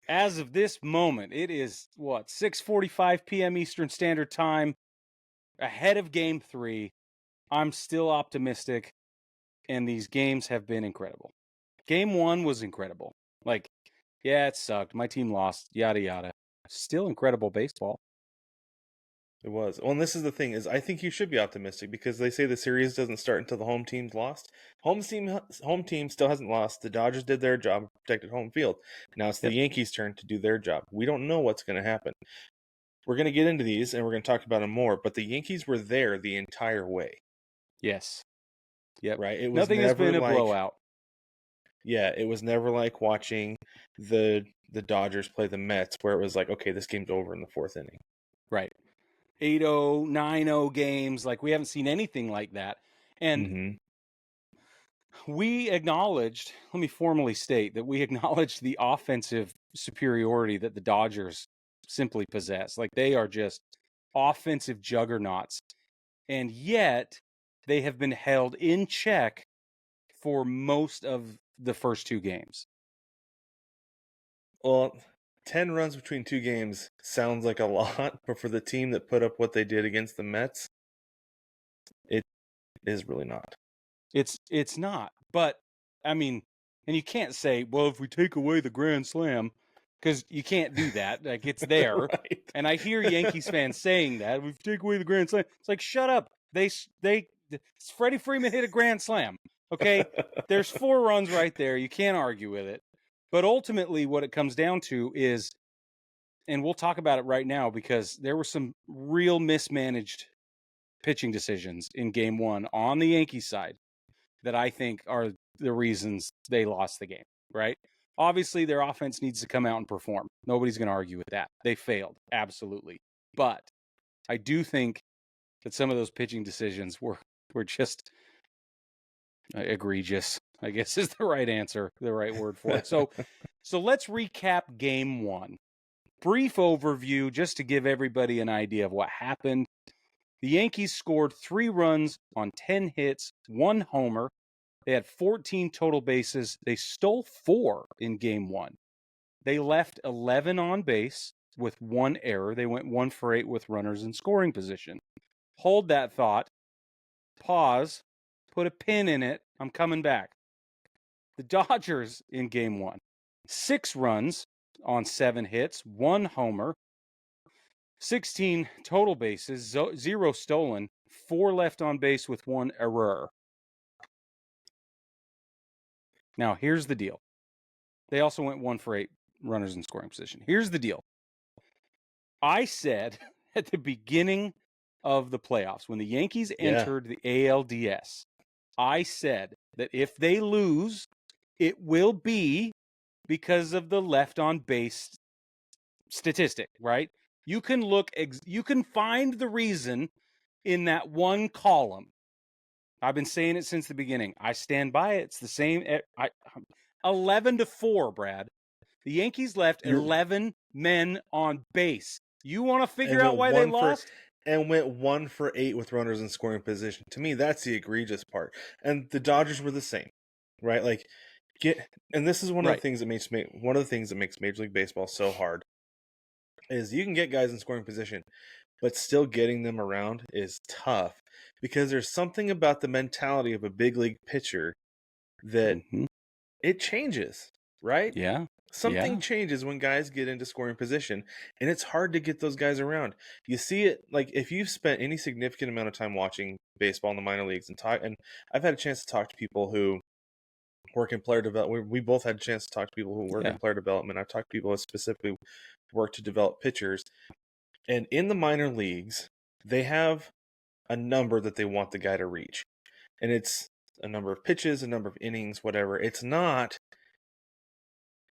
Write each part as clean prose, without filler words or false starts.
as of this moment, it is, 6:45 p.m. Eastern Standard Time, ahead of Game 3. I'm still optimistic, and these games have been incredible. Game 1 was incredible. Like, yeah, it sucked. My team lost, yada, yada. Still incredible baseball. It was. Well, and this is the thing, is I think you should be optimistic because they say the series doesn't start until the home team's lost. Home team still hasn't lost. The Dodgers did their job, protected home field. Now it's the Yep. Yankees' turn to do their job. We don't know what's going to happen. We're going to get into these and we're going to talk about them more, but the Yankees were there the entire way. Yes. Yep. Right? It was Nothing has never been a like, blowout. yeah, it was never like watching the Dodgers play the Mets where it was like, okay, this game's over in the fourth inning. Right. 8-0, 9-0 games. Like, we haven't seen anything like that. And we acknowledged, let me formally state that we acknowledged the offensive superiority that the Dodgers simply possess. Like, they are just offensive juggernauts. And yet, they have been held in check for most of the first two games. Well, 10 runs between two games sounds like a lot, but for the team that put up what they did against the Mets, it is really not. It's not. But, I mean, and you can't say, well, if we take away the Grand Slam, because you can't do that. Like, it's there. Right. And I hear Yankees fans saying that. If we take away the Grand Slam, it's like, shut up. Freddie Freeman hit a Grand Slam. Okay? There's 4 runs right there. You can't argue with it. But ultimately, what it comes down to is, and we'll talk about it right now, because there were some real mismanaged pitching decisions in Game 1 on the Yankees side that I think are the reasons they lost the game, right? Obviously, their offense needs to come out and perform. Nobody's going to argue with that. They failed, absolutely. But I do think that some of those pitching decisions were just egregious, I guess is the right answer, the right word for it. So let's recap Game 1. Brief overview, just to give everybody an idea of what happened. The Yankees scored 3 runs on 10 hits, 1 homer. They had 14 total bases. They stole 4 in Game 1. They left 11 on base with 1 error. They went 1 for 8 with runners in scoring position. Hold that thought. Pause. Put a pin in it. I'm coming back. The Dodgers in Game 1. 6 runs on 7 hits, 1 homer. 16 total bases, 0 stolen, 4 left on base with 1 error. Now, here's the deal. They also went 1 for 8 runners in scoring position. Here's the deal. I said at the beginning of the playoffs, when the Yankees entered the ALDS, I said that if they lose, it will be because of the left on base statistic, right? You can you can find the reason in that one column. I've been saying it since the beginning. I stand by it. It's the same. 11-4, Brad. The Yankees left 11 men on base. You want to figure out why they lost? And went 1 for 8 with runners in scoring position. To me, that's the egregious part. And the Dodgers were the same, right? Like, and this is one of the things that makes Major League Baseball so hard. Is you can get guys in scoring position, but still getting them around is tough because there's something about the mentality of a big league pitcher that it changes, right? Yeah. Something changes when guys get into scoring position, and it's hard to get those guys around. You see it, like, if you've spent any significant amount of time watching baseball in the minor leagues and I've had a chance to talk to people who work in player development. We both had a chance to talk to people who work in player development. I've talked to people who specifically work to develop pitchers. And in the minor leagues, they have a number that they want the guy to reach. And it's a number of pitches, a number of innings, whatever. It's not,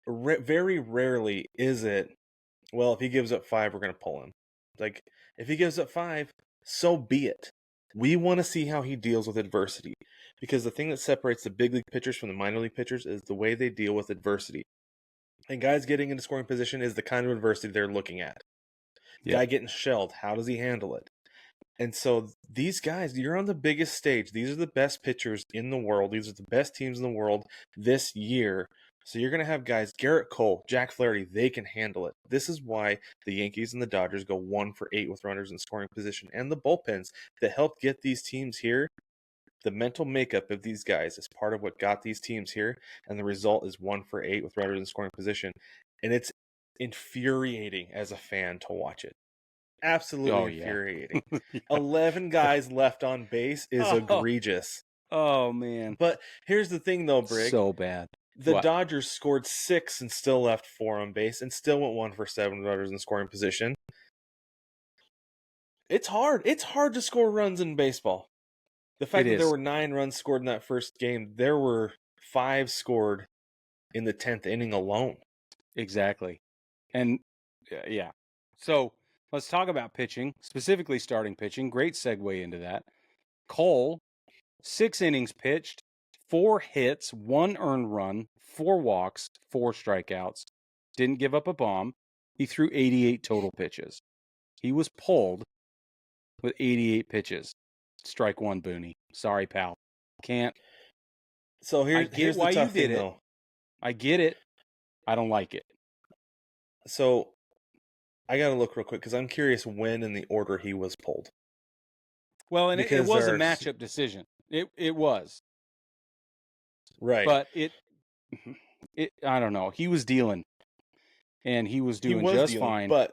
very rarely is it, well, if he gives up 5, we're going to pull him. Like, if he gives up 5, so be it. We want to see how he deals with adversity. Because the thing that separates the big league pitchers from the minor league pitchers is the way they deal with adversity. And guys getting into scoring position is the kind of adversity they're looking at. Guy getting shelled, how does he handle it? And so these guys, you're on the biggest stage. These are the best pitchers in the world. These are the best teams in the world this year. So you're going to have guys, Garrett Cole, Jack Flaherty, they can handle it. This is why the Yankees and the Dodgers go 1-for-8 with runners in scoring position. And the bullpens that helped get these teams here, the mental makeup of these guys is part of what got these teams here. And the result is 1-for-8 with runners in scoring position. And it's infuriating as a fan to watch it. Absolutely infuriating. Yeah. 11 guys left on base is egregious. Oh, man. But here's the thing, though, Brig. So bad. The Dodgers scored 6 and still left 4 on base and still went 1-for-7 runners in scoring position. It's hard. It's hard to score runs in baseball. The fact that there were 9 runs scored in that first game, there were 5 scored in the 10th inning alone. Exactly. And, yeah. So let's talk about pitching, specifically starting pitching. Great segue into that. Cole, 6 innings pitched, 4 hits, 1 earned run, 4 walks, 4 strikeouts. Didn't give up a bomb. He threw 88 total pitches. He was pulled with 88 pitches. Strike 1, Booney. Sorry, pal. Can't. So here's why the tough you did thing, it. though. I get it. I don't like it. So I got to look real quick because I'm curious when in the order he was pulled. Well, and it was a matchup decision. It was. Right. But I don't know. He was dealing. And he was doing just fine. But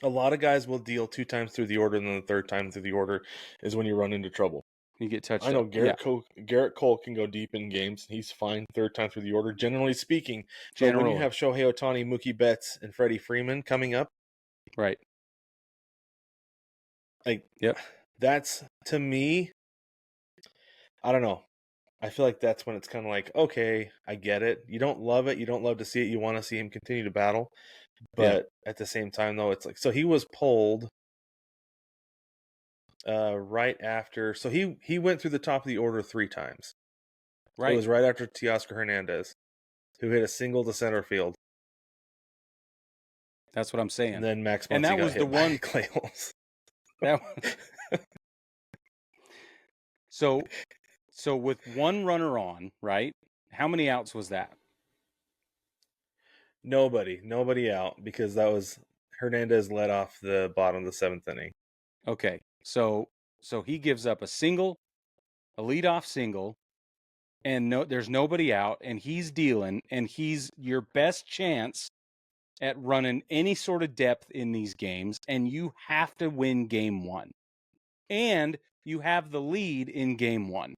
a lot of guys will deal 2 times through the order, and then the 3rd time through the order is when you run into trouble. You get touched. I know Garrett Cole can go deep in games. He's fine 3rd time through the order, generally speaking. But when you have Shohei Ohtani, Mookie Betts, and Freddie Freeman coming up, right? That's, to me, I don't know. I feel like that's when it's kind of like, okay, I get it. You don't love it. You don't love to see it. You want to see him continue to battle. But at the same time, though, it's like, so he was pulled right after. So he went through the top of the order 3 times. Right. It was right after Teoscar Hernandez, who hit a single to center field. That's what I'm saying. And then Max Muncy got hit by Clay Holmes. That was... So with 1 runner on, right? How many outs was that? Nobody out, because that was Hernandez led off the bottom of the 7th inning. Okay, so he gives up a single, a leadoff single, and there's nobody out, and he's dealing, and he's your best chance at running any sort of depth in these games, and you have to win game 1. And you have the lead in game 1.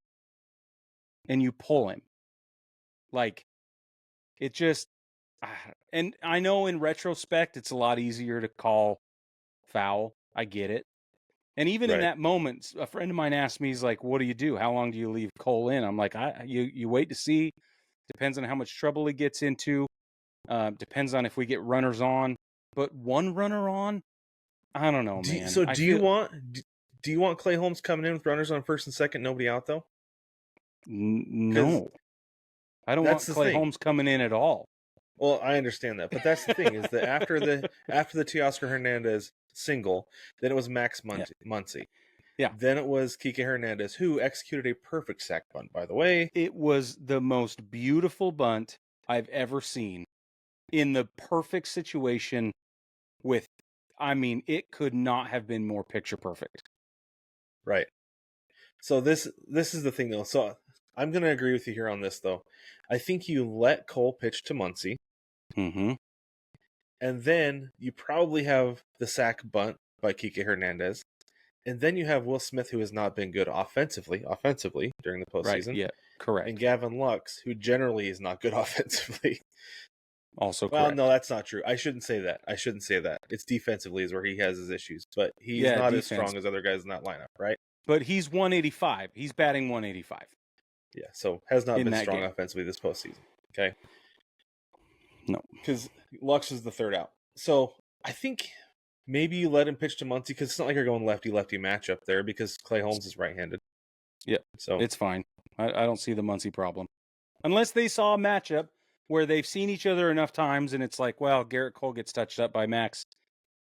And you pull him. Like, it just... And I know in retrospect, it's a lot easier to call foul. I get it. And even in that moment, a friend of mine asked me, he's like, what do you do? How long do you leave Cole in? I'm like, you wait to see. Depends on how much trouble he gets into. Depends on if we get runners on. But 1 runner on? I don't know, man. So do you want Clay Holmes coming in with runners on 1st and 2nd, nobody out, though? No. I don't want Clay Holmes coming in at all. Well, I understand that, but that's the thing, is that after the Teoscar Hernandez single, then it was Max Muncy. Yeah. Then it was Kike Hernandez, who executed a perfect sac bunt, by the way. It was the most beautiful bunt I've ever seen, in the perfect situation with, I mean, it could not have been more picture perfect. Right. So this is the thing, though. So I'm going to agree with you here on this, though. I think you let Cole pitch to Muncy. Mm-hmm. And then you probably have the sac bunt by Kike Hernandez. And then you have Will Smith, who has not been good offensively during the postseason. Right, yeah, correct. And Gavin Lux, who generally is not good offensively. Also correct. Well, no, that's not true. I shouldn't say that. It's defensively is where he has his issues. But he's not as strong as other guys in that lineup, right? But he's 185. He's batting 185. Yeah, so has not been strong offensively this postseason. Okay? No. Because Lux is the 3rd out. So I think maybe you let him pitch to Muncy, because it's not like you're going lefty-lefty matchup there, because Clay Holmes is right-handed. Yeah, so it's fine. I don't see the Muncy problem. Unless they saw a matchup where they've seen each other enough times and it's like, well, Garrett Cole gets touched up by Max.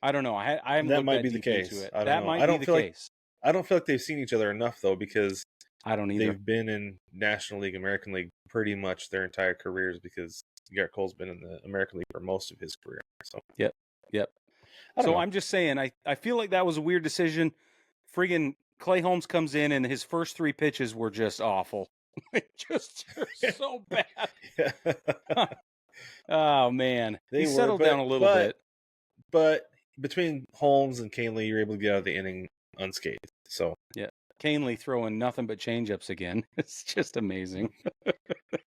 I don't know. I haven't that looked might that be the deep case. into it. I don't that know. might I don't be feel the case. I don't feel like they've seen each other enough, though, because I don't either. they've been in National League, American League pretty much their entire careers because Garrett Cole's been in the American League for most of his career. So Yep. I don't So know. I'm just saying, I feel like that was a weird decision. Friggin' Clay Holmes comes in, and his first 3 pitches were just awful. They're so bad. Yeah. Oh, man. They He were, settled down a little bit. But between Holmes and Canely, you're able to get out of the inning unscathed. So Yeah. Canely throwing nothing but changeups again. It's just amazing.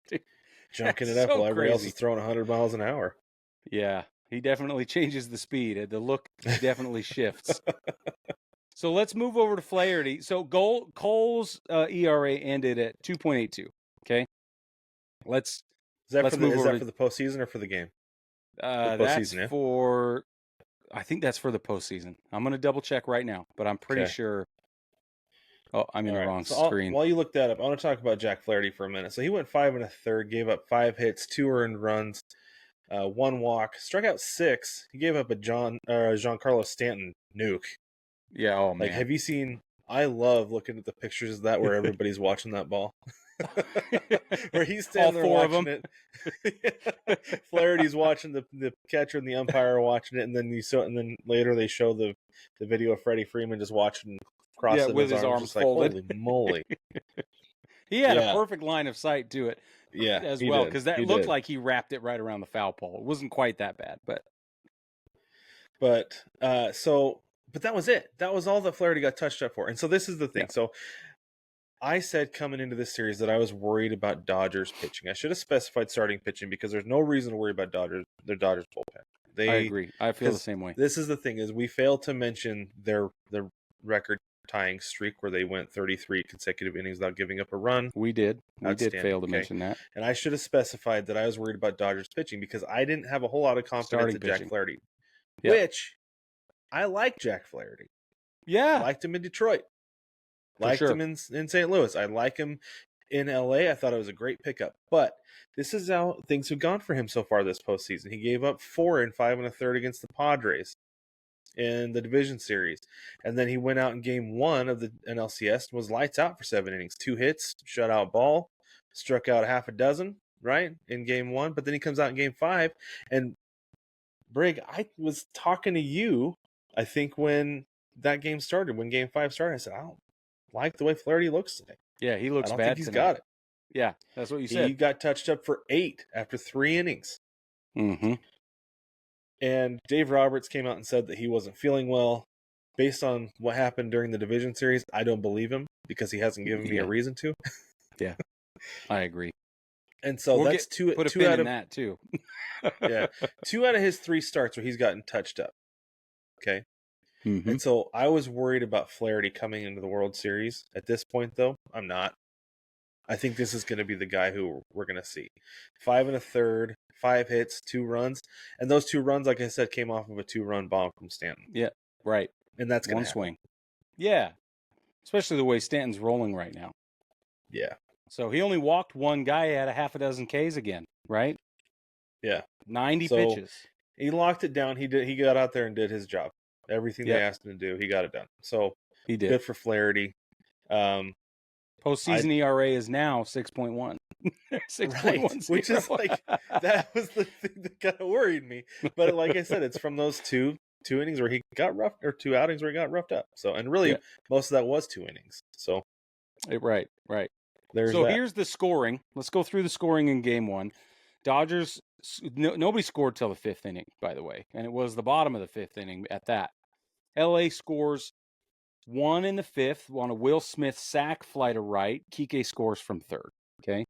Dude, junking it that's up so while everybody else crazy. is throwing 100 miles an hour. Yeah. He definitely changes the speed. The look definitely shifts. So let's move over to Flaherty. So Cole's ERA ended at 2.82. Okay. Let's move over Is that for the postseason or for the game? For that's postseason, yeah. for, I think that's for the postseason. I'm going to double check right now, but I'm pretty Okay. sure. Oh, I'm in the wrong screen. While you look that up, I want to talk about Jack Flaherty for a minute. So he went 5 1/3, gave up 5 hits, 2 earned runs, 1 walk, struck out 6. He gave up a Giancarlo Stanton nuke. Yeah. Oh man. Like, have you seen? I love looking at the pictures of that where everybody's watching that ball. Where he's standing there watching it. Flaherty's watching the catcher and the umpire watching it, and then later they show the video of Freddie Freeman just watching crossing with his arms, just folded. like, holy moly. He had a perfect line of sight to it as well, because that looked like he wrapped it right around the foul pole. It wasn't quite that bad, but that was it. That was all that Flaherty got touched up for. And so this is the thing. Yeah. So I said coming into this series that I was worried about Dodgers pitching. I should have specified starting pitching because there's no reason to worry about their Dodgers bullpen. I agree. I feel the same way. This is the thing, is we failed to mention their record tying streak where they went 33 consecutive innings without giving up a run. We did fail to mention that. And I should have specified that I was worried about Dodgers pitching because I didn't have a whole lot of confidence in Jack Flaherty. Yep. Which I like Jack Flaherty. Yeah. I liked him in Detroit. Liked him in St. Louis. I like him in LA. I thought it was a great pickup. But this is how things have gone for him so far this postseason. He gave up 4 in 5 1/3 against the Padres in the division series. And then he went out in game 1 of the NLCS and was lights out for 7 innings. 2 hits, shutout ball, struck out half a dozen, right, in game 1. But then he comes out in game 5. And Brig, I was talking to you, I think, when that game started, when game 5 started. I said, I don't like the way Flaherty looks today. Yeah, he looks bad. I don't think he's got it. Yeah, that's what you said. He got touched up for 8 after 3 innings. Mm-hmm. And Dave Roberts came out and said that he wasn't feeling well. Based on what happened during the division series, I don't believe him because he hasn't given me a reason to. Yeah, I agree. And so that's two out of that too. Yeah, 2 out of his 3 starts where he's gotten touched up. Okay. Mm-hmm. And so I was worried about Flaherty coming into the World Series. At this point, though, I'm not. I think this is going to be the guy who we're going to see. 5 1/3, 5 hits, 2 runs. And those 2 runs, like I said, came off of a 2-run bomb from Stanton. Yeah, right. And that's going to one swing. Yeah, especially the way Stanton's rolling right now. Yeah. So he only walked 1 guy at a half a dozen Ks again, right? Yeah. 90 pitches. He locked it down. He got out there and did his job. Everything they asked him to do, he got it done. So he did. Good for Flaherty. Postseason ERA is now 6.1. 6.1, which is like, that was the thing that kind of worried me. But like I said, it's from those two innings where he got roughed, or 2 outings where he got roughed up. So, and really most of that was 2 innings. So right. Here's the scoring. Let's go through the scoring in game 1. Dodgers, nobody scored till the 5th inning, by the way, and it was the bottom of the 5th inning at that. LA scores 1 in the 5th on a Will Smith sac fly to right. Kike scores from 3rd. Okay.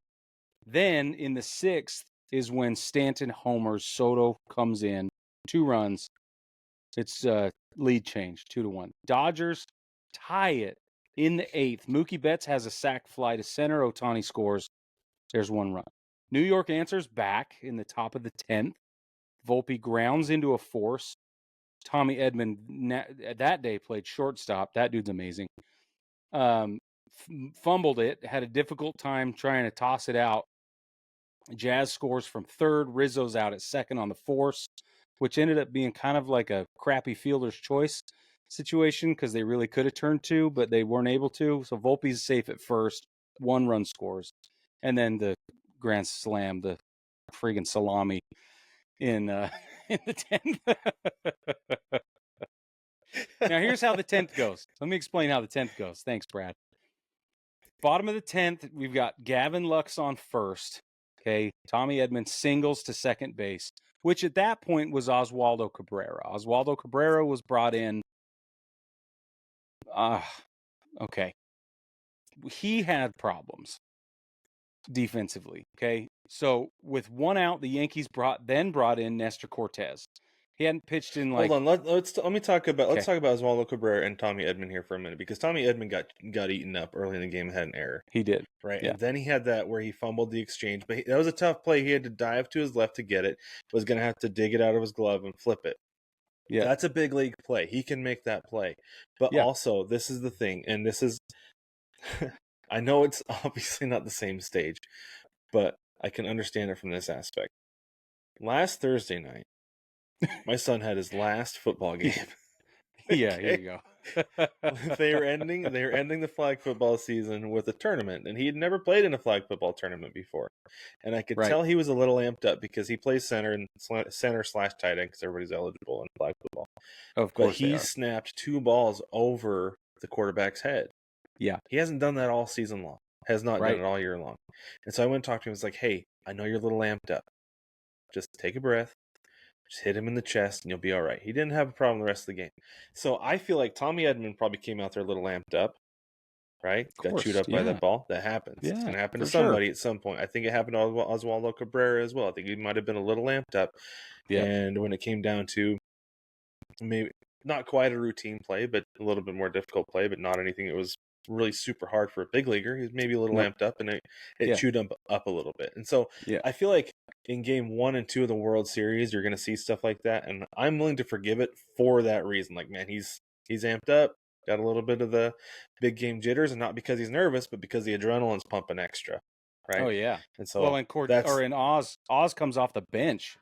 Then in the 6th is when Stanton homers. Soto comes in, 2 runs. It's lead change, 2-1. Dodgers tie it in the 8th. Mookie Betts has a sac fly to center. Ohtani scores. There's 1 run. New York answers back in the top of the 10th. Volpe grounds into a force. Tommy Edman that day played shortstop. That dude's amazing. Fumbled it. Had a difficult time trying to toss it out. Jazz scores from 3rd. Rizzo's out at 2nd on the force, which ended up being kind of like a crappy fielder's choice situation because they really could have turned 2, but they weren't able to. So Volpe's safe at 1st. 1-run scores, and then the grand slam, the friggin' salami in in the 10th. Now here's how the 10th goes. Let me explain how the 10th goes. Thanks, Brad. Bottom of the 10th, we've got Gavin Lux on first. Okay, Tommy Edman singles to second base, which at that point was Oswaldo Cabrera. Oswaldo Cabrera was brought in. Okay. He had problems defensively. Okay, so with 1 out, the Yankees brought in Nestor Cortez. He hadn't pitched in like. Hold on, let's talk about Okay. Oswaldo Cabrera and Tommy Edman here for a minute, because Tommy Edman got eaten up early in the game and had an error. He did. Right, Yeah. and then he had that where he fumbled the exchange, but that was a tough play. He had to dive to his left to get it. Was going to have to dig it out of his glove and flip it. Yeah, that's a big league play. He can make that play, but Yeah. also this is the thing, and this is, I know it's obviously not the same stage, but I can understand it from this aspect. Last Thursday night, my son had his last football game. Yeah, here you go. They were ending the flag football season with a tournament, and he had never played in a flag football tournament before. And I could Right. tell he was a little amped up because he plays center and center/tight end because everybody's eligible in flag football. Of course, but he snapped 2 balls over the quarterback's head. Yeah, he hasn't done that all season long. Has not Right. done it all year long. And so I went and talked to him. I was like, "Hey, I know you're a little amped up. Just take a breath. Just hit him in the chest and you'll be all right." He didn't have a problem the rest of the game. So I feel like Tommy Edman probably came out there a little amped up, right? Of course, Got chewed up by that ball. That happens. Yeah, it's going to happen to for sure. somebody at some point. I think it happened to Oswaldo Cabrera as well. I think he might have been a little amped up. Yeah. And when it came down to maybe not quite a routine play, but a little bit more difficult play, but not anything that was really super hard for a big leaguer. He was maybe a little amped up, and it chewed him up a little bit. And so I feel like in game 1 and 2 of the World Series, you're going to see stuff like that, and I'm willing to forgive it for that reason. Like, man, he's amped up, got a little bit of the big game jitters, and not because he's nervous, but because the adrenaline's pumping extra, right? Oh yeah. And so in Oz comes off the bench,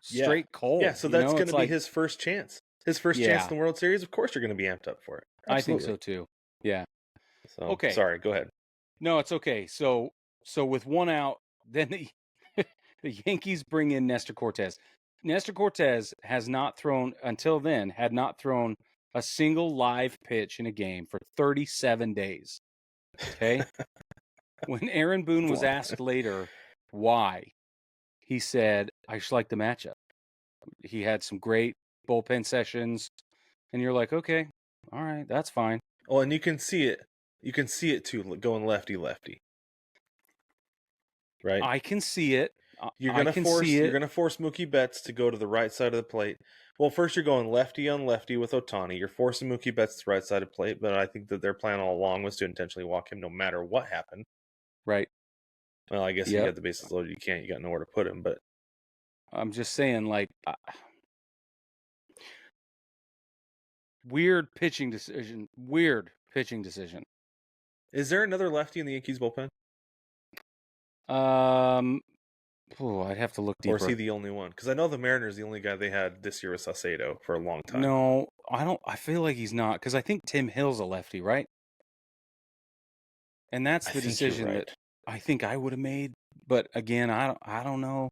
straight cold. Yeah, so that's going to be his first chance. His first chance in the World Series. Of course, you're going to be amped up for it. Absolutely. I think so too. Yeah. So, okay. Sorry, go ahead. No, it's okay. So with 1 out, then the Yankees bring in Nestor Cortez. Nestor Cortez had not thrown a single live pitch in a game for 37 days. Okay? When Aaron Boone was asked later why, he said, "I just like the matchup." He had some great bullpen sessions, and you're like, okay, all right, that's fine. Oh, and you can see it. You can see it too, going lefty-lefty. Right? I can see it. You're gonna force Mookie Betts to go to the right side of the plate. Well, first you're going lefty on lefty with Ohtani. You're forcing Mookie Betts to the right side of the plate, but I think that their plan all along was to intentionally walk him no matter what happened. Right. Well, I guess if you got the bases loaded, you got nowhere to put him, but I'm just saying, like, weird pitching decision. Is there another lefty in the Yankees bullpen? I'd have to look deeper. Or is he the only one? Because I know the Mariners, the only guy they had this year was Saucedo for a long time. No, I don't. I feel like he's not, because I think Tim Hill's a lefty, right? And that's the decision that I think I would have made. But again, I don't know.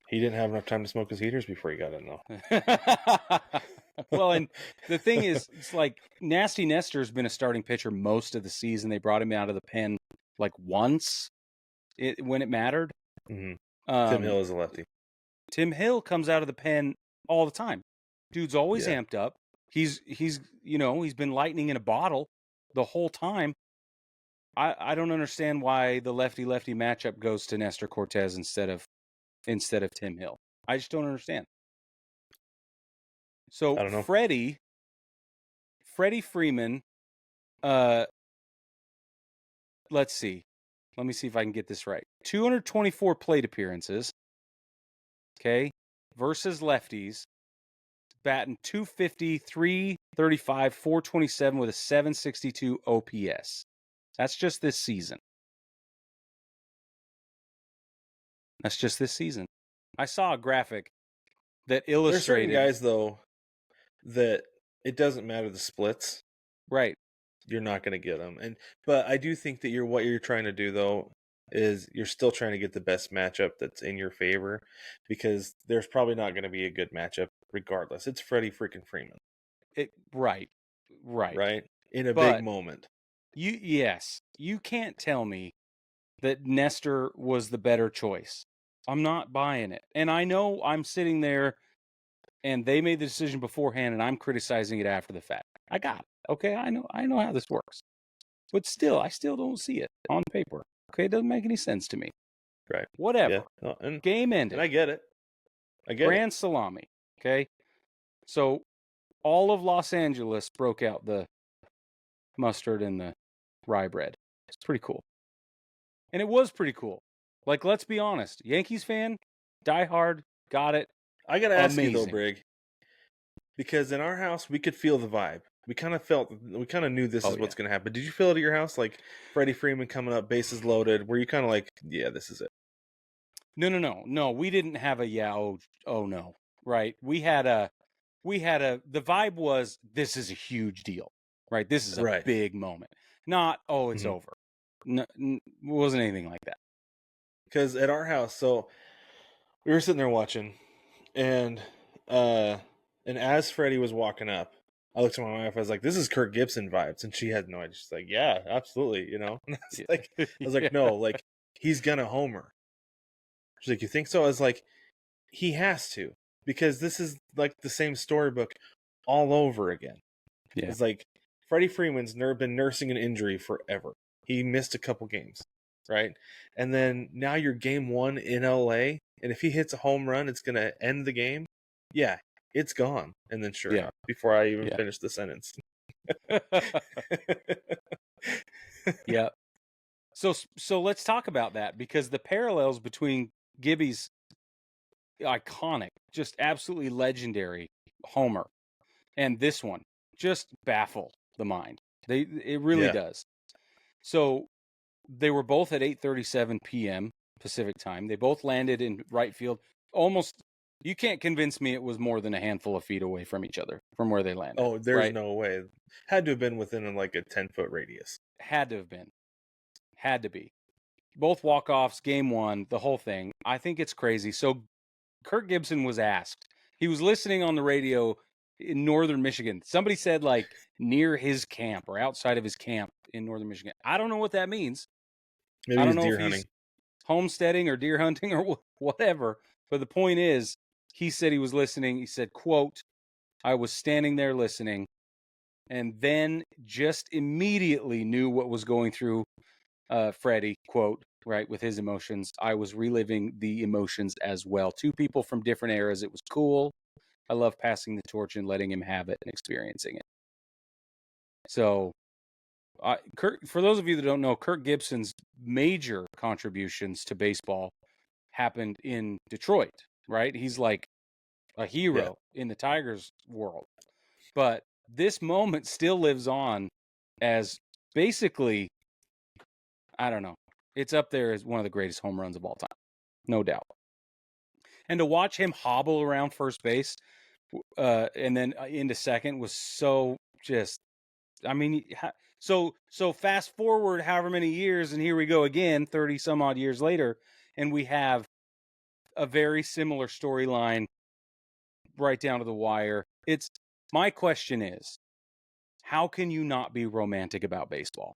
He didn't have enough time to smoke his heaters before he got in, though. Well, and the thing is, it's like Nasty Nestor's been a starting pitcher most of the season. They brought him out of the pen like once when it mattered. Mm-hmm. Tim Hill is a lefty. Tim Hill comes out of the pen all the time. Dude's always amped up. He's been lightning in a bottle the whole time. I don't understand why the lefty-lefty matchup goes to Nestor Cortez instead of Tim Hill. I just don't understand. So I don't know. Freddie Freeman, let's see. Let me see if I can get this right. 224 plate appearances, okay, versus lefties, batting 250, 335, 427 with a 762 OPS. That's just this season. I saw a graphic that illustrated. There's certain guys, though, that it doesn't matter the splits. Right. You're not going to get them. But I do think that what you're trying to do though is you're still trying to get the best matchup that's in your favor, because there's probably not going to be a good matchup regardless. It's Freddie freaking Freeman, Right. right? In a big But moment. you can't tell me that Nestor was the better choice. I'm not buying it. And I know I'm sitting there and they made the decision beforehand and I'm criticizing it after the fact. I got it. Okay, I know how this works. But still, I still don't see it on paper. Okay, it doesn't make any sense to me. Right. Yeah. Whatever. No, Game and ended. I get it. I get it. Grand salami. Okay. So all of Los Angeles broke out the mustard and the rye bread. It's pretty cool. And it was pretty cool. Like, let's be honest. Yankees fan, die hard, got it. I got to ask you though, Amazing. Brig, because in our house we could feel the vibe. We kind of knew this is what's going to happen. Did you feel it at your house? Like Freddie Freeman coming up, bases loaded. Were you kind of like, yeah, this is it? No. We didn't have a oh no. Right. The vibe was, this is a huge deal. Right. This is a big moment. Not, oh, it's over. No, it wasn't anything like that. Because at our house, so we were sitting there watching, and as Freddie was walking up, I looked at my wife. I was like, "This is Kirk Gibson vibes," and she had no idea. She's like, "Yeah, absolutely," you know. And I was like, "No, like he's gonna homer." She's like, "You think so?" I was like, "He has to, because this is like the same storybook all over again." Yeah. It's like Freddie Freeman's been nursing an injury forever. He missed a couple games, right? And then now you're game 1 in LA, and if he hits a home run, it's gonna end the game. Yeah, it's gone. And then sure enough, before I even finish the sentence. Yeah. So let's talk about that, because the parallels between Gibby's iconic, just absolutely legendary homer and this one just baffle the mind. It really does. So they were both at 8:37 p.m. Pacific time. They both landed in right field. Almost, you can't convince me it was more than a handful of feet away from each other from where they landed. Oh, there's no way. Had to have been within like a 10-foot radius. Had to have been. Had to be. Both walk-offs, game one, the whole thing. I think it's crazy. So Kirk Gibson was asked. He was listening on the radio in northern Michigan. Somebody said like near his camp or outside of his camp in northern Michigan. I don't know what that means. Maybe I don't he's know deer if hunting. he's homesteading or deer hunting or whatever. But the point is, he said he was listening. He said, quote, "I was standing there listening and then just immediately knew what was going through Freddie, quote, right, with his emotions. I was reliving the emotions as well. Two people from different eras. It was cool. I love passing the torch and letting him have it and experiencing it." So, for those of you that don't know, Kirk Gibson's major contributions to baseball happened in Detroit, right? He's like a hero in the Tigers world. But this moment still lives on as basically, I don't know, it's up there as one of the greatest home runs of all time, no doubt. And to watch him hobble around first base and then into second was so just, I mean, so fast forward however many years, and here we go again, 30 some odd years later, and we have a very similar storyline right down to the wire. My question is, how can you not be romantic about baseball?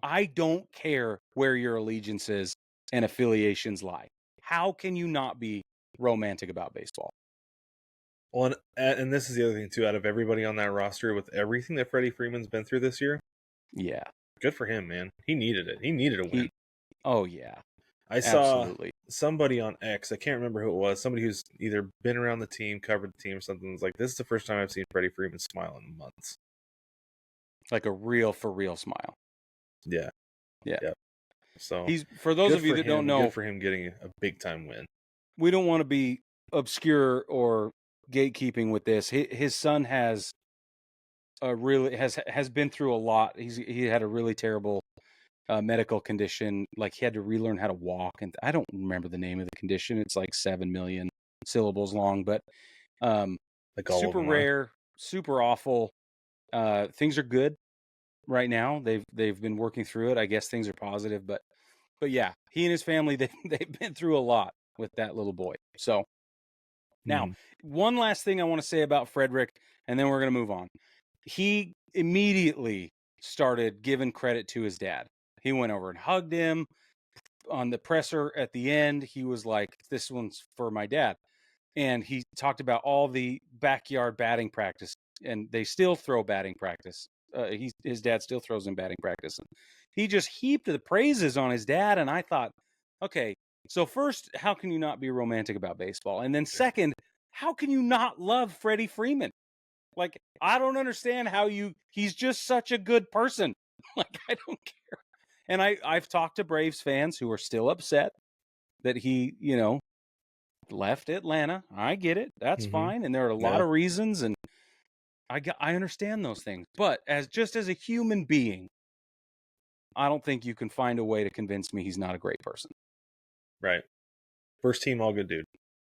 I don't care where your allegiances and affiliations lie. How can you not be romantic about baseball? Well, and this is the other thing too. Out of everybody on that roster, with everything that Freddie Freeman's been through this year, good for him, man. He needed it. He needed a win. Oh yeah, I saw somebody on X. I can't remember who it was. Somebody who's either been around the team, covered the team, or something. Was like, this is the first time I've seen Freddie Freeman smile in months. Like a real for real smile. Yeah. So he's, for those of you that don't know, good for him getting a big time win. We don't want to be obscure or gatekeeping with this. His son has been through a lot. He had a really terrible medical condition. Like, he had to relearn how to walk, and I don't remember the name of the condition. It's like 7 million syllables long, but like all super rare, super awful. Things are good. right now. They've been working through it. I guess things are positive, but yeah, he and his family they've been through a lot with that little boy. So now, one last thing I want to say about Frederick, and then we're going to move on. He immediately started giving credit to his dad. He went over and hugged him on the presser at the end. He was like, "This one's for my dad." And he talked about all the backyard batting practice, and they still throw batting practice. His dad still throws in batting practice. And he just heaped the praises on his dad, and I thought, okay, so first, how can you not be romantic about baseball? And then second, how can you not love Freddie Freeman? Like, I don't understand how he's just such a good person. Like, I don't care. And I've talked to Braves fans who are still upset that he, left Atlanta. I get it. That's fine. And there are a lot of reasons, and I understand those things. But just as a human being, I don't think you can find a way to convince me he's not a great person. Right. First team, all good dude.